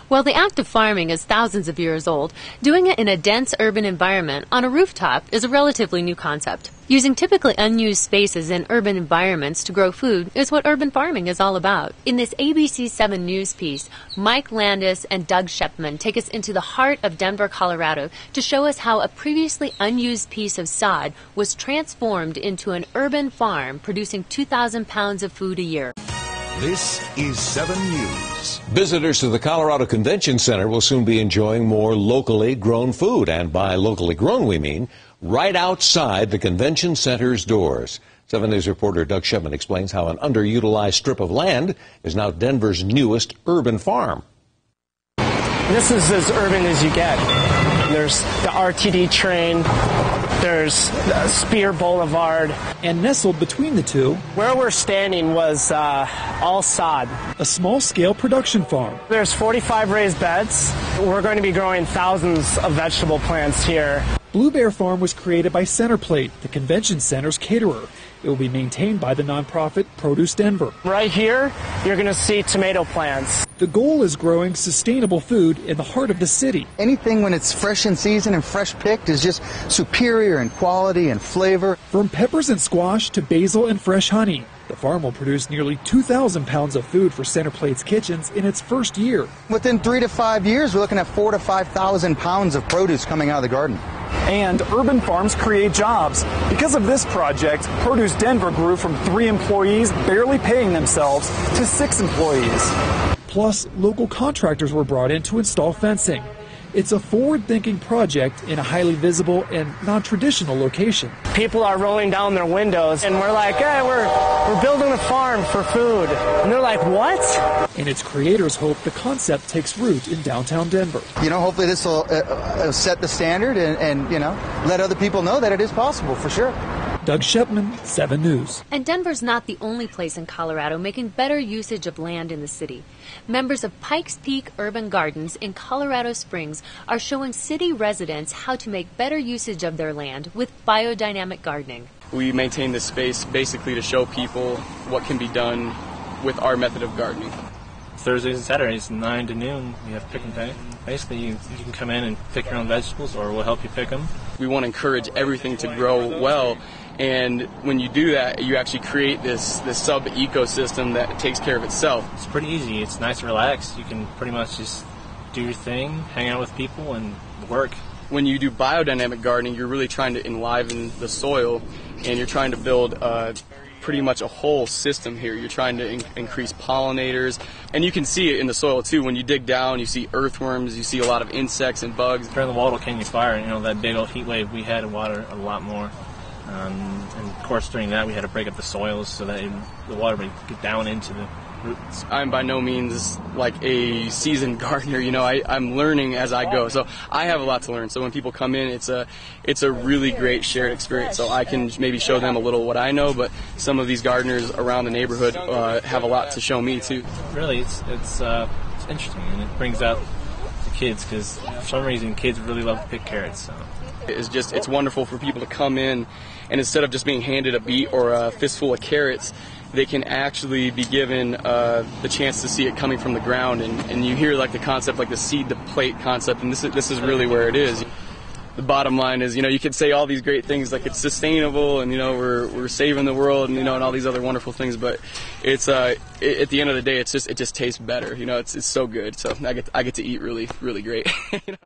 While the act of farming is thousands of years old, doing it in a dense urban environment on a rooftop is a relatively new concept. Using typically unused spaces in urban environments to grow food is what urban farming is all about. In this ABC 7 News piece, Mike Landis and Doug Shepman take us into the heart of Denver, Colorado to show us how a previously unused piece of sod was transformed into an urban farm producing 2,000 pounds of food a year. This is 7 News. Visitors to the Colorado Convention Center will soon be enjoying more locally grown food. And by locally grown, we mean right outside the convention center's doors. 7 News reporter Doug Shepman explains how an underutilized strip of land is now Denver's newest urban farm. This is as urban as you get. There's the RTD train, there's Spear Boulevard. And nestled between the two, where we're standing was all sod. A small-scale production farm. There's 45 raised beds. We're going to be growing thousands of vegetable plants here. Blue Bear Farm was created by Centerplate, the convention center's caterer. It will be maintained by the nonprofit Produce Denver. Right here, you're going to see tomato plants. The goal is growing sustainable food in the heart of the city. Anything when it's fresh in season and fresh picked is just superior in quality and flavor. From peppers and squash to basil and fresh honey, the farm will produce nearly 2,000 pounds of food for Centerplate's kitchens in its first year. Within 3 to 5 years, we're looking at 4,000 to 5,000 pounds of produce coming out of the garden. And urban farms create jobs. Because of this project, Produce Denver grew from 3 employees barely paying themselves to 6 employees. Plus, local contractors were brought in to install fencing. It's a forward-thinking project in a highly visible and non-traditional location. People are rolling down their windows and we're like, hey, we're building a farm for food. And they're like, what? And its creators hope the concept takes root in downtown Denver. You know, hopefully this will set the standard and, you know, let other people know that it is possible for sure. Doug Shepman, 7 News. And Denver's not the only place in Colorado making better usage of land in the city. Members of Pikes Peak Urban Gardens in Colorado Springs are showing city residents how to make better usage of their land with biodynamic gardening. We maintain this space basically to show people what can be done with our method of gardening. Thursdays and Saturdays, 9 to noon, we have picking day. Basically, you can come in and pick your own vegetables, or we'll help you pick them. We want to encourage everything to grow well, and when you do that, you actually create this sub-ecosystem that takes care of itself. It's pretty easy. It's nice and relaxed. You can pretty much just do your thing, hang out with people, and work. When you do biodynamic gardening, you're really trying to enliven the soil, and you're trying to build pretty much a whole system here. You're trying to increase pollinators, and you can see it in the soil too. When you dig down, you see earthworms, you see a lot of insects and bugs. During the Waldo Canyon fire, you know, that big old heat wave, we had to water a lot more. And of course, during that, we had to break up the soils so that the water would get down into the roots. I'm by no means like a seasoned gardener, you know, I'm learning as I go. So I have a lot to learn. So when people come in, it's a really great shared experience. So I can maybe show them a little what I know, but some of these gardeners around the neighborhood have a lot to show me too. Really, it's interesting, and it brings out the kids, because for some reason kids really love to pick carrots. So. It's wonderful for people to come in, and instead of just being handed a beet or a fistful of carrots, they can actually be given the chance to see it coming from the ground, and you hear like the concept, like the seed to plate concept, and this is really where it is. The bottom line is, you know, you could say all these great things like it's sustainable and, you know, we're saving the world and, you know, and all these other wonderful things, but it's at the end of the day, it just tastes better. You know, it's so good. So I get to eat really, really great. You know?